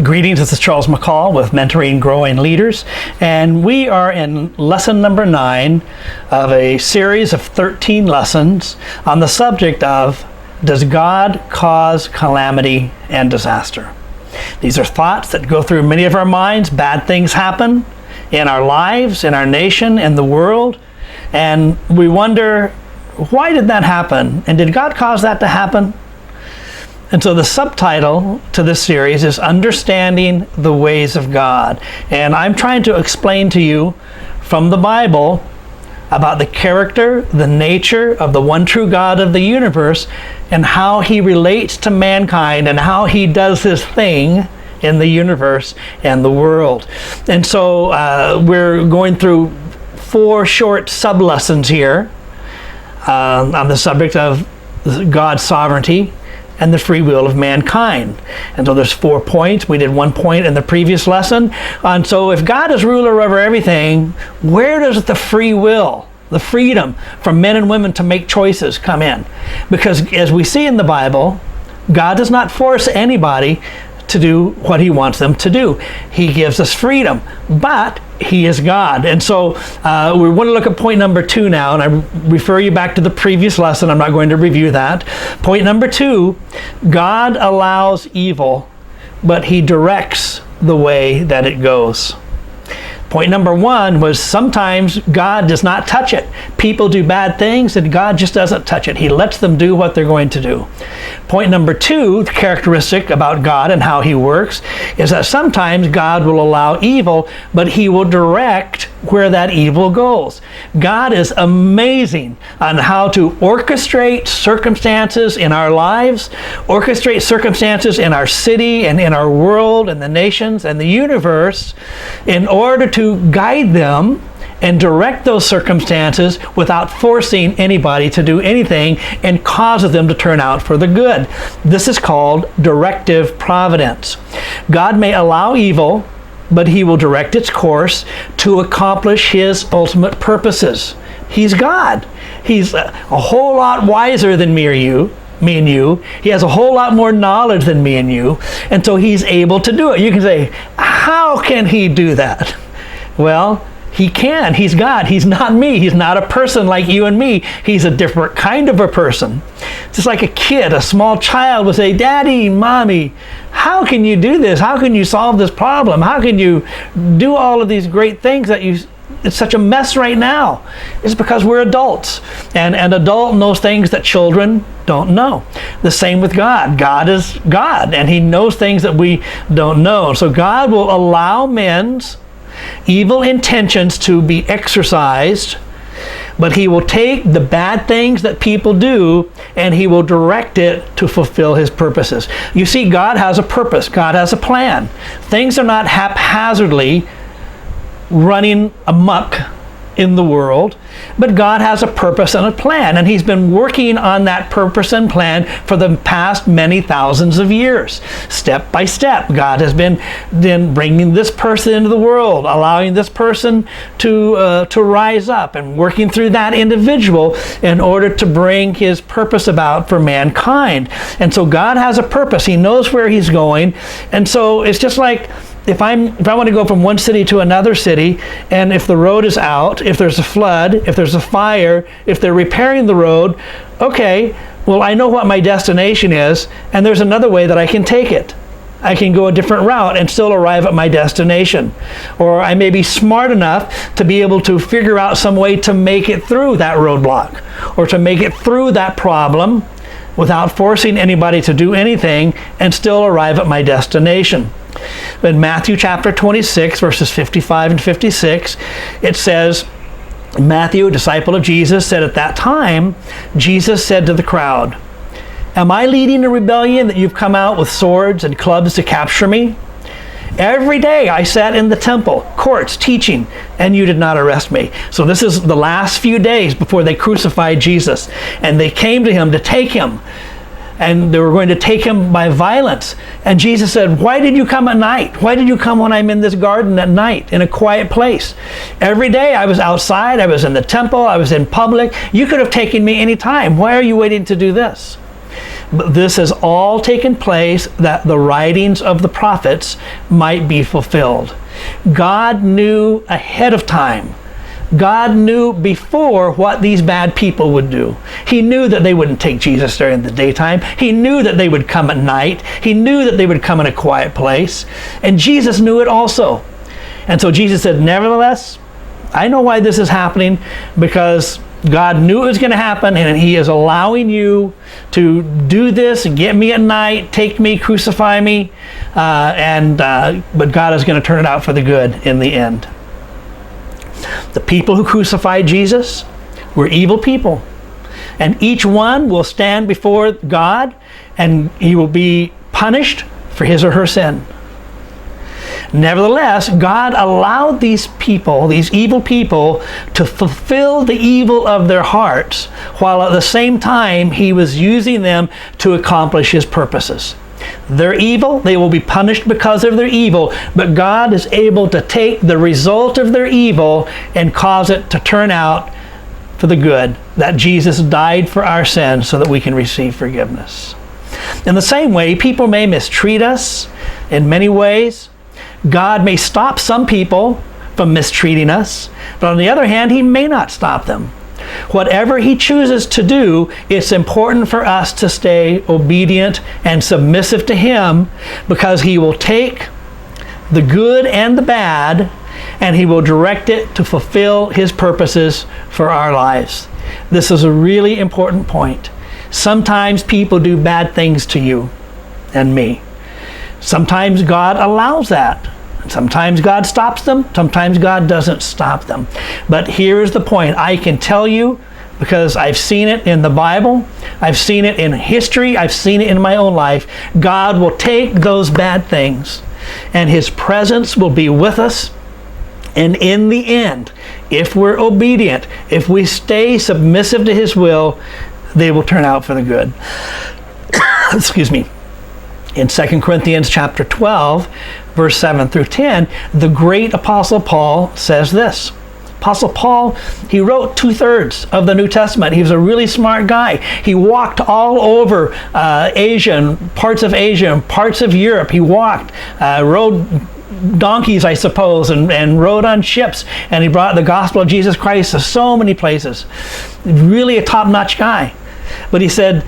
Greetings, this is Charles McCall with Mentoring Growing Leaders, and we are in lesson number 9 of a series of 13 lessons on the subject of, does God cause calamity and disaster? These are thoughts that go through many of our minds. Bad things happen in our lives, in our nation, in the world, and we wonder, why did that happen? And did God cause that to happen? And so the subtitle to this series is Understanding the Ways of God. And I'm trying to explain to you from the Bible about the character, the nature of the one true God of the universe, and how he relates to mankind and how he does his thing in the universe and the world. And so we're going through 4 short sub-lessons here on the subject of God's sovereignty and the free will of mankind. And so there's 4 points. We did 1 point in the previous lesson. And so if God is ruler over everything, where does the free will, the freedom for men and women to make choices come in? Because as we see in the Bible, God does not force anybody to do what he wants them to do. He gives us freedom, but he is God. And so we want to look at point number 2 now, and I refer you back to the previous lesson. I'm not going to review that. Point number 2, God allows evil, but he directs the way that it goes. Point number 1 was sometimes God does not touch it. People do bad things and God just doesn't touch it. He lets them do what they're going to do. Point number 2, the characteristic about God and how he works, is that sometimes God will allow evil, but he will direct where that evil goes. God is amazing on how to orchestrate circumstances in our lives, orchestrate circumstances in our city and in our world and the nations and the universe in order to guide them and direct those circumstances without forcing anybody to do anything and causes them to turn out for the good. This is called directive providence. God may allow evil, but he will direct its course to accomplish his ultimate purposes. He's God. He's a whole lot wiser than me and you. He has a whole lot more knowledge than me and you. And so he's able to do it. You can say, how can he do that? Well, he can. He's God. He's not me. He's not a person like you and me. He's a different kind of a person. Just like a kid, a small child will say, Daddy, Mommy, how can you do this? How can you solve this problem? How can you do all of these great things that it's such a mess right now? It's because we're adults. And an adult knows things that children don't know. The same with God. God is God, and he knows things that we don't know. So God will allow men's evil intentions to be exercised, but he will take the bad things that people do and he will direct it to fulfill his purposes. You see, God has a purpose. God has a plan. Things are not haphazardly running amok in the world, but God has a purpose and a plan, and he's been working on that purpose and plan for the past many thousands of years. Step by step, God has been then bringing this person into the world, allowing this person to rise up, and working through that individual in order to bring his purpose about for mankind. And so God has a purpose. He knows where he's going, and so it's just like if I want to go from one city to another city, and if the road is out, if there's a flood, if there's a fire, if they're repairing the road, okay, well, I know what my destination is, and there's another way that I can take it. I can go a different route and still arrive at my destination. Or I may be smart enough to be able to figure out some way to make it through that roadblock, or to make it through that problem without forcing anybody to do anything and still arrive at my destination. In Matthew chapter 26, verses 55 and 56, it says, Matthew, a disciple of Jesus, said at that time, Jesus said to the crowd, Am I leading a rebellion that you've come out with swords and clubs to capture me? Every day I sat in the temple courts teaching, and you did not arrest me. So this is the last few days before they crucified Jesus, and they came to him to take him. And they were going to take him by violence. And Jesus said, why did you come at night? Why did you come when I'm in this garden at night, in a quiet place? Every day I was outside, I was in the temple, I was in public. You could have taken me any time. Why are you waiting to do this? But this has all taken place that the writings of the prophets might be fulfilled. God knew ahead of time. God knew before what these bad people would do. He knew that they wouldn't take Jesus during the daytime. He knew that they would come at night. He knew that they would come in a quiet place. And Jesus knew it also. And so Jesus said, nevertheless, I know why this is happening, because God knew it was going to happen, and He is allowing you to do this, get me at night, take me, crucify me, but God is going to turn it out for the good in the end. The people who crucified Jesus were evil people, and each one will stand before God, and he will be punished for his or her sin. Nevertheless, God allowed these people, these evil people, to fulfill the evil of their hearts, while at the same time He was using them to accomplish His purposes. They're evil, they will be punished because of their evil, but God is able to take the result of their evil and cause it to turn out for the good, that Jesus died for our sins so that we can receive forgiveness. In the same way, people may mistreat us in many ways. God may stop some people from mistreating us, but on the other hand, He may not stop them. Whatever He chooses to do, it's important for us to stay obedient and submissive to Him, because He will take the good and the bad, and He will direct it to fulfill His purposes for our lives. This is a really important point. Sometimes people do bad things to you and me. Sometimes God allows that. Sometimes God stops them. Sometimes God doesn't stop them. But here's the point. I can tell you, because I've seen it in the Bible, I've seen it in history, I've seen it in my own life. God will take those bad things, and His presence will be with us. And in the end, if we're obedient, if we stay submissive to His will, they will turn out for the good. Excuse me. In 2 Corinthians chapter 12, verse 7 through 10, the great Apostle Paul says this. Apostle Paul, he wrote 2/3 of the New Testament. He was a really smart guy. He walked all over Asia, and parts of Asia, and parts of Europe. He walked, rode donkeys, I suppose, and rode on ships, and he brought the gospel of Jesus Christ to so many places. Really a top-notch guy. But he said,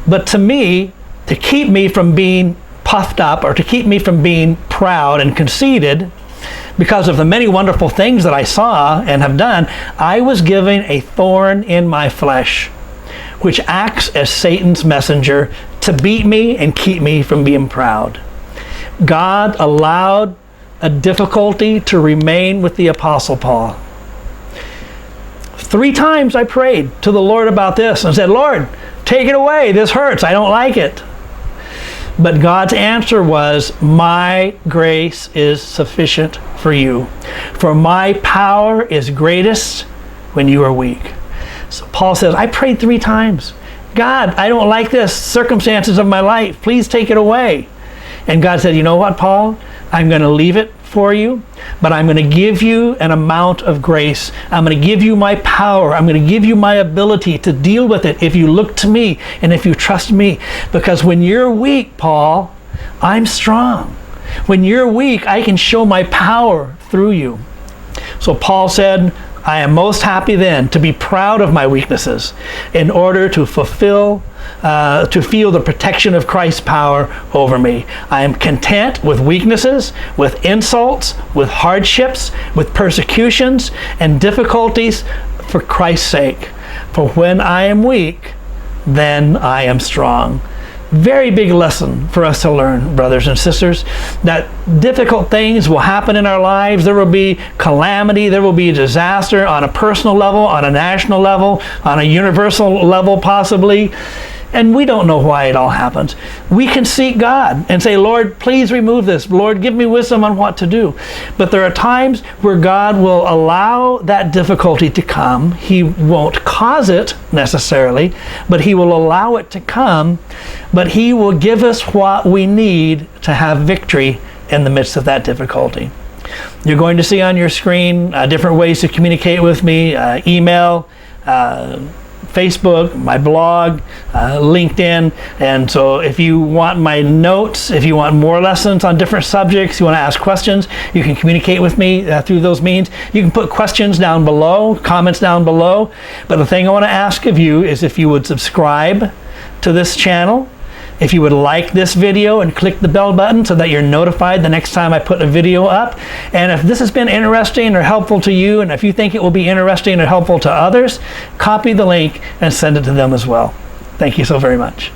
but to me, to keep me from being puffed up, or to keep me from being proud and conceited, because of the many wonderful things that I saw and have done, I was given a thorn in my flesh, which acts as Satan's messenger to beat me and keep me from being proud. God allowed a difficulty to remain with the Apostle Paul. 3 times I prayed to the Lord about this and said, Lord, take it away. This hurts. I don't like it. But God's answer was, my grace is sufficient for you, for my power is greatest when you are weak. So Paul says, I prayed 3 times. God, I don't like this circumstances of my life. Please take it away. And God said, you know what, Paul? I'm going to leave it for you, but I'm going to give you an amount of grace. I'm going to give you my power. I'm going to give you my ability to deal with it if you look to me and if you trust me. Because when you're weak, Paul, I'm strong. When you're weak, I can show my power through you. So Paul said, I am most happy then to be proud of my weaknesses in order to feel the protection of Christ's power over me. I am content with weaknesses, with insults, with hardships, with persecutions and difficulties for Christ's sake. For when I am weak, then I am strong. Very big lesson for us to learn, brothers and sisters, that difficult things will happen in our lives. There will be calamity, there will be disaster on a personal level, on a national level, on a universal level possibly. And we don't know why it all happens. We can seek God and say, Lord, please remove this. Lord, give me wisdom on what to do. But there are times where God will allow that difficulty to come. He won't cause it necessarily, but He will allow it to come. But He will give us what we need to have victory in the midst of that difficulty. You're going to see on your screen different ways to communicate with me, email, Facebook, my blog, LinkedIn. And so if you want my notes, if you want more lessons on different subjects, you want to ask questions, you can communicate with me through those means. You can put questions down below, comments down below. But the thing I want to ask of you is if you would subscribe to this channel, if you would like this video and click the bell button so that you're notified the next time I put a video up. And if this has been interesting or helpful to you, and if you think it will be interesting or helpful to others, copy the link and send it to them as well. Thank you so very much.